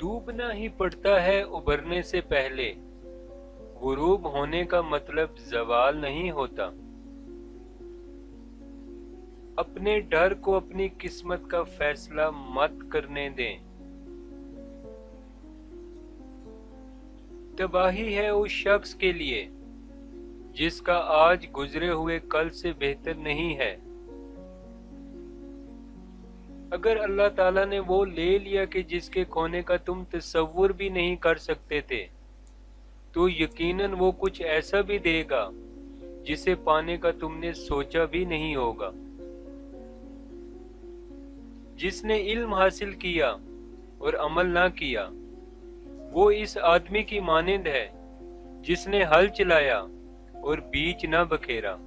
डूबना ही पड़ता है उभरने से पहले। गुरूब होने का मतलब जवाल नहीं होता। अपने डर को अपनी किस्मत का फैसला मत करने दें। तबाही है उस शख्स के लिए जिसका आज गुजरे हुए कल से बेहतर नहीं है। अगर अल्लाह ताला ने वो ले लिया कि जिसके खोने का तुम तसव्वुर भी नहीं कर सकते थे, तो यकीनन वो कुछ ऐसा भी देगा जिसे पाने का तुमने सोचा भी नहीं होगा। जिसने इल्म हासिल किया और अमल ना किया, वो इस आदमी की मानिंद है जिसने हल चलाया और बीज ना बखेरा।